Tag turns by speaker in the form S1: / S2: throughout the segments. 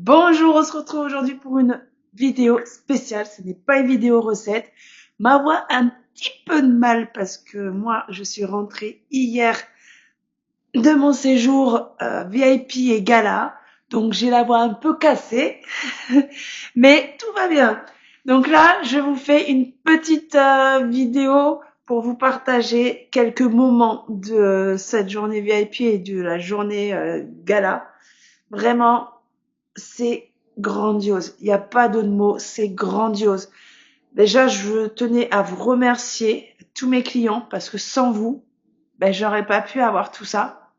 S1: Bonjour, on se retrouve aujourd'hui pour une vidéo spéciale. Ce n'est pas une vidéo recette. Ma voix a un petit peu de mal parce que moi, je suis rentrée hier de mon séjour VIP et gala. Donc, j'ai la voix un peu cassée. Mais tout va bien. Donc là, je vous fais une petite vidéo pour vous partager quelques moments de cette journée VIP et de la journée gala. Vraiment, c'est grandiose. Il n'y a pas d'autre mot, c'est grandiose. Déjà, je tenais à vous remercier, tous mes clients, parce que sans vous, j'aurais pas pu avoir tout ça.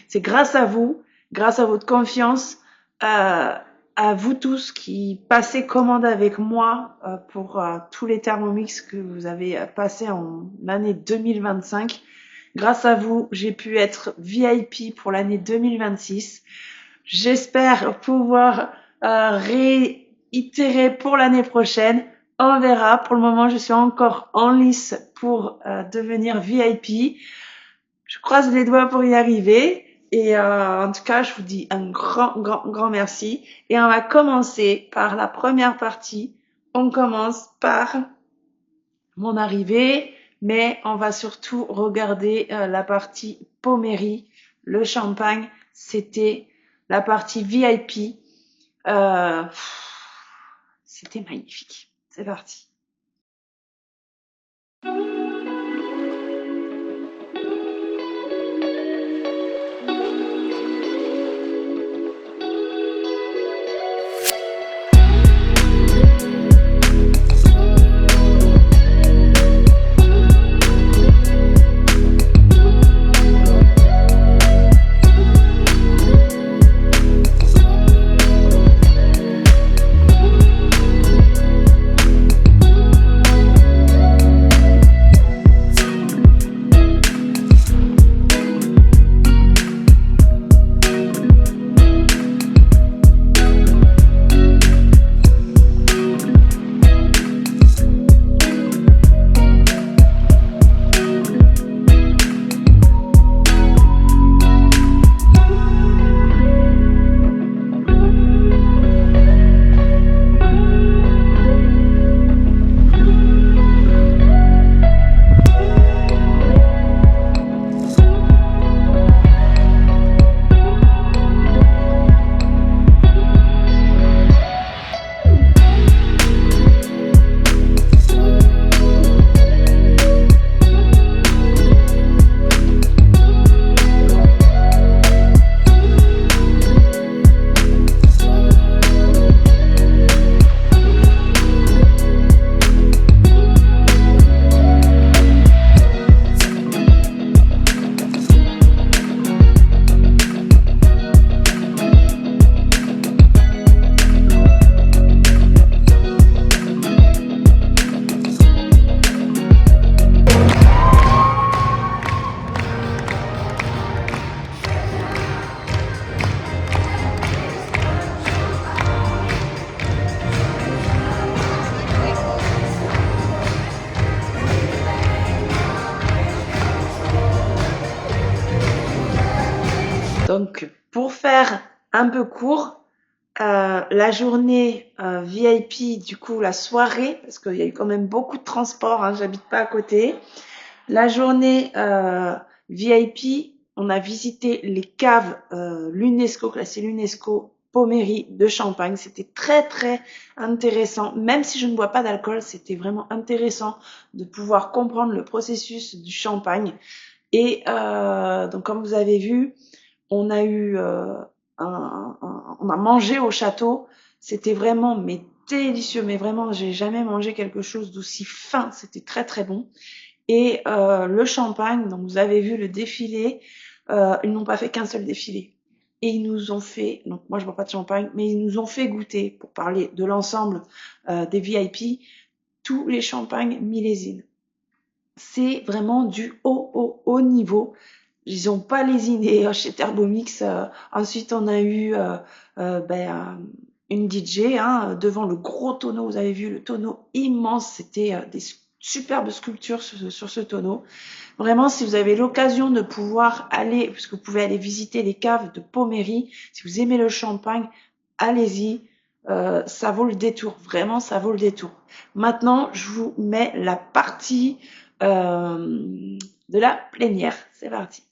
S1: C'est grâce à vous, grâce à votre confiance, à vous tous qui passez commande avec moi pour tous les Thermomix que vous avez passé en l'année 2025. Grâce à vous, j'ai pu être VIP pour l'année 2026. J'espère pouvoir réitérer pour l'année prochaine. On verra. Pour le moment, je suis encore en lice pour devenir VIP. Je croise les doigts pour y arriver. Et en tout cas, je vous dis un grand merci. Et on va commencer par la première partie. On commence par mon arrivée, mais on va surtout regarder la partie Pommery, le champagne. C'était la partie VIP. C'était magnifique. C'est parti. Donc, pour faire un peu court, la journée VIP, du coup, la soirée, parce qu'il y a eu quand même beaucoup de transport, hein, j'habite pas à côté. La journée VIP, on a visité les caves l'UNESCO, classées l'UNESCO, Pommery de Champagne. C'était très intéressant. Même si je ne bois pas d'alcool, c'était vraiment intéressant de pouvoir comprendre le processus du champagne. Et donc, comme vous avez vu, on a eu on a mangé au château. C'était vraiment mais délicieux. Mais vraiment, j'ai jamais mangé quelque chose d'aussi fin. C'était très bon. Et le champagne, donc vous avez vu le défilé, ils n'ont pas fait qu'un seul défilé. Et ils nous ont fait, donc moi je bois pas de champagne, mais ils nous ont fait goûter, pour parler de l'ensemble des VIP, tous les champagnes millésimes. C'est vraiment du haut niveau. Ils ont pas lésiné chez Thermomix. Ensuite, on a eu une DJ devant le gros tonneau. Vous avez vu le tonneau immense. C'était des superbes sculptures sur ce tonneau. Vraiment, si vous avez l'occasion de pouvoir aller, parce que vous pouvez aller visiter les caves de Pommery, si vous aimez le champagne, allez-y, ça vaut le détour, vraiment ça vaut le détour. Maintenant, je vous mets la partie de la plénière. C'est parti.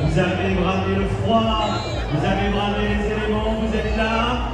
S2: Vous avez bravé le froid, vous avez bravé les éléments, vous êtes là.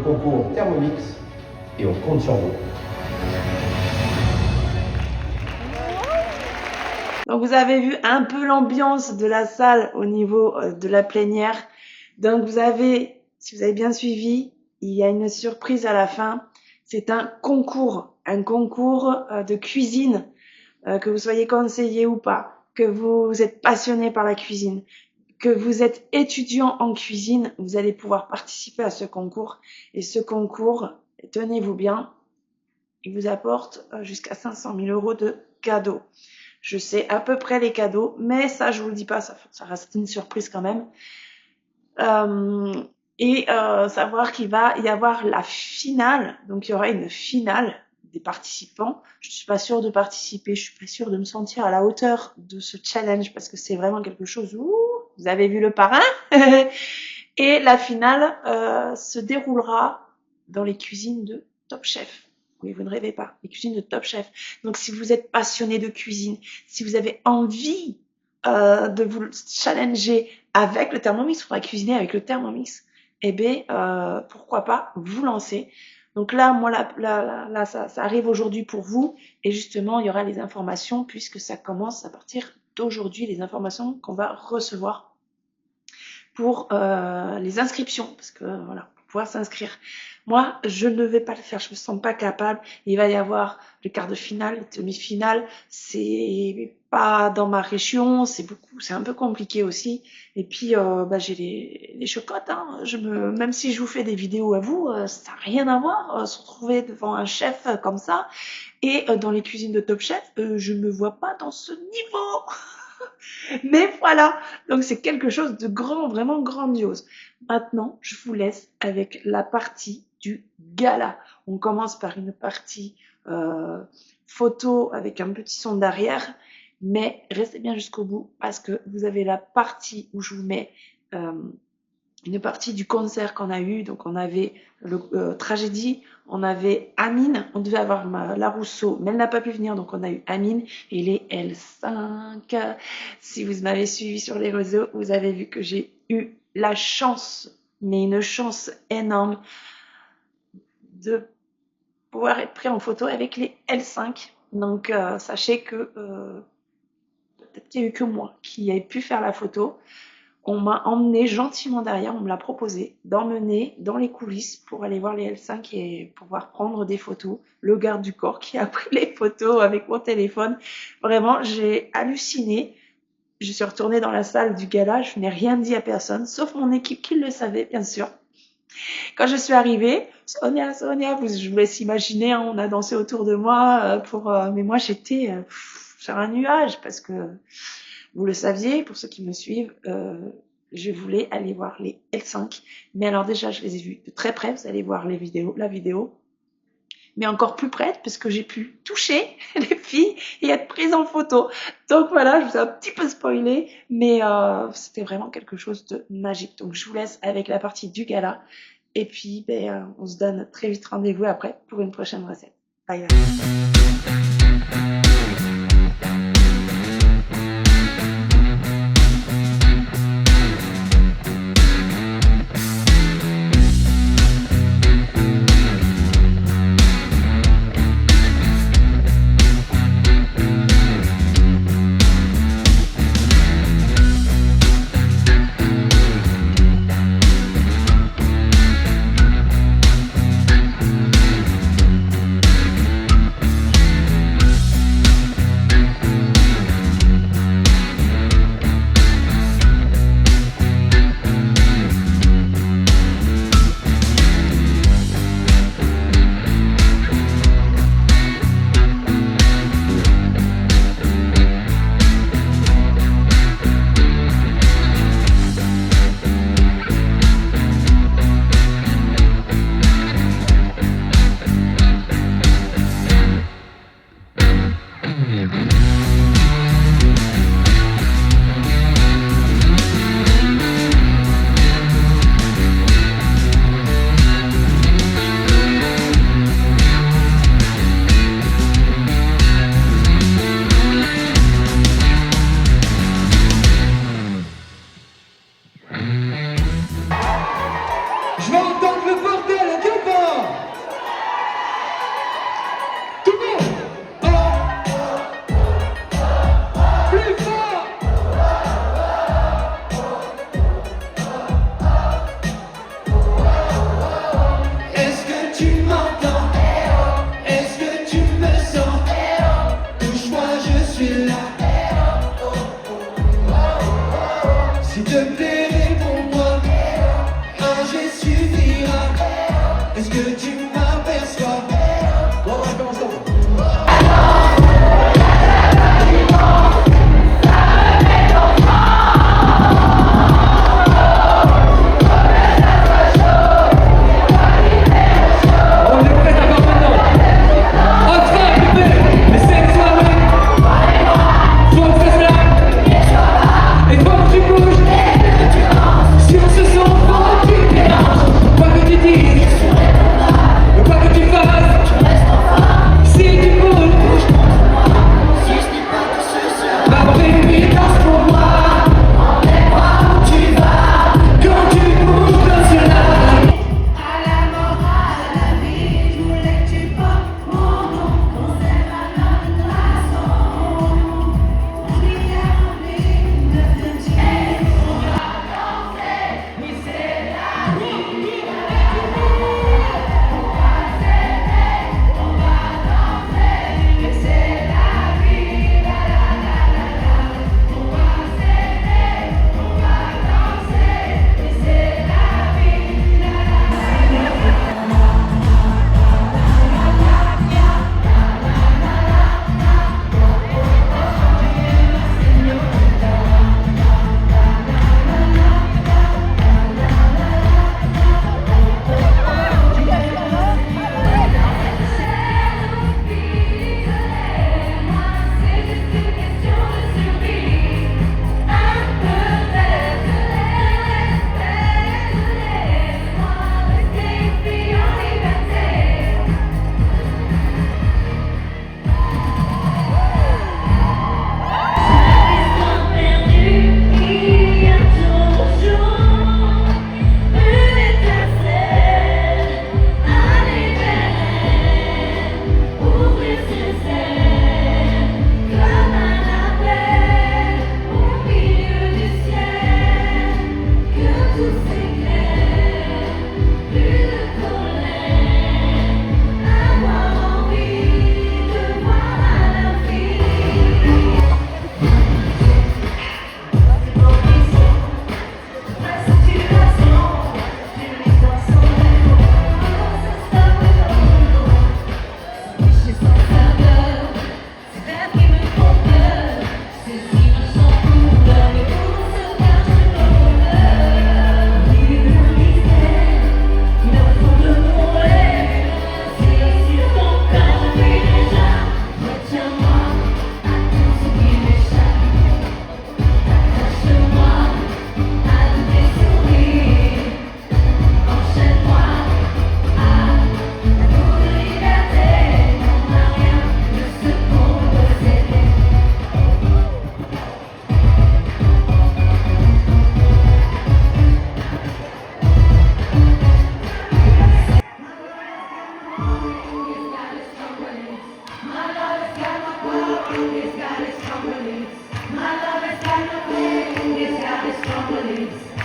S3: concours Thermomix et on compte sur vous.
S1: Donc vous avez vu un peu l'ambiance de la salle au niveau de la plénière. Donc vous avez, si vous avez bien suivi, il y a une surprise à la fin. C'est un concours de cuisine, que vous soyez conseiller ou pas, que vous êtes passionné par la cuisine, que vous êtes étudiant en cuisine, vous allez pouvoir participer à ce concours. Et ce concours, tenez-vous bien, il vous apporte jusqu'à 500 000 € de cadeaux. Je sais à peu près les cadeaux, mais ça, je vous le dis pas, ça reste une surprise quand même. Savoir qu'il va y avoir la finale, donc il y aura une finale des participants. Je suis pas sûre de participer, je suis pas sûre de me sentir à la hauteur de ce challenge parce que c'est vraiment quelque chose où vous avez vu le parrain. Et la finale se déroulera dans les cuisines de Top Chef. Oui, vous ne rêvez pas, les cuisines de Top Chef. Donc, si vous êtes passionné de cuisine, si vous avez envie de vous challenger avec le Thermomix, il faudra cuisiner avec le Thermomix, eh bien, pourquoi pas vous lancer. Donc là, moi, là, ça arrive aujourd'hui pour vous. Et justement, il y aura les informations puisque ça commence à partir d'aujourd'hui, les informations qu'on va recevoir pour les inscriptions. Parce que voilà, pour pouvoir s'inscrire. Moi, je ne vais pas le faire, je me sens pas capable. Il va y avoir le quart de finale, les demi-finales. C'est pas dans ma région, c'est un peu compliqué aussi. Et puis, j'ai les chocottes. Hein. Même si je vous fais des vidéos à vous, ça n'a rien à voir. Se retrouver devant un chef comme ça et dans les cuisines de Top Chef, je me vois pas dans ce niveau. Mais voilà, donc c'est quelque chose de grand, vraiment grandiose. Maintenant, je vous laisse avec la partie du gala. On commence par une partie photo avec un petit son derrière, mais restez bien jusqu'au bout parce que vous avez la partie où je vous mets une partie du concert qu'on a eu. Donc on avait le Tragédie, on avait Amine, on devait avoir la Rousseau, mais elle n'a pas pu venir, donc on a eu Amine et les L5. Si vous m'avez suivi sur les réseaux, vous avez vu que j'ai eu la chance, mais une chance énorme, de pouvoir être pris en photo avec les L5. Donc sachez que peut-être qu'il n'y a eu que moi qui ai pu faire la photo. On m'a emmené gentiment derrière, on me l'a proposé d'emmener dans les coulisses pour aller voir les L5 et pouvoir prendre des photos. Le garde du corps qui a pris les photos avec mon téléphone. Vraiment, j'ai halluciné. Je suis retournée dans la salle du gala, je n'ai rien dit à personne, sauf mon équipe qui le savait, bien sûr. Quand je suis arrivée, Sonia, je vous laisse imaginer, hein, on a dansé autour de moi, mais moi j'étais sur un nuage parce que vous le saviez, pour ceux qui me suivent, je voulais aller voir les L5. Mais alors déjà, je les ai vus de très près, vous allez voir la vidéo. Mais encore plus près, parce que j'ai pu toucher les filles et être prise en photo. Donc voilà, je vous ai un petit peu spoilé, mais c'était vraiment quelque chose de magique. Donc je vous laisse avec la partie du gala. Et puis, on se donne très vite rendez-vous après pour une prochaine recette. Bye bye.
S4: n'aperçois. Bon, on recommence donc.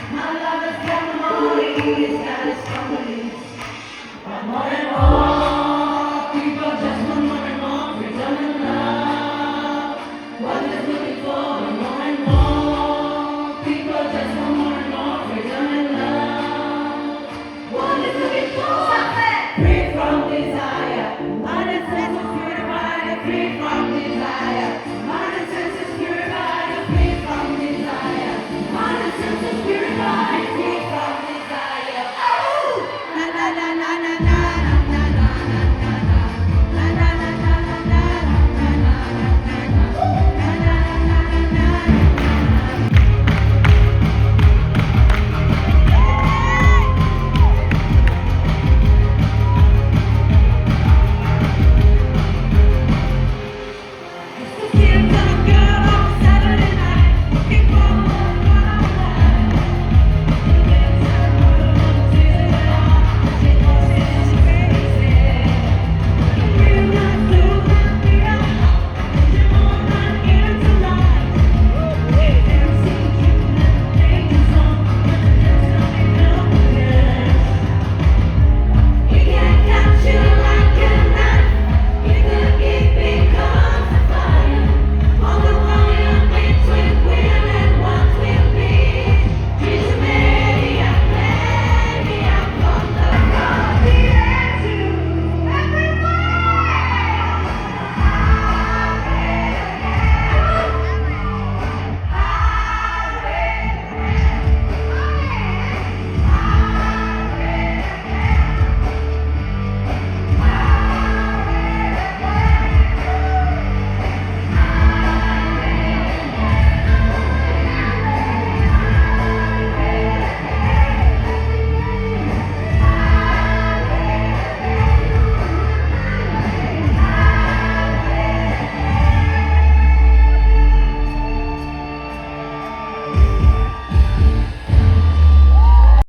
S5: My love has got no money, it's got its company.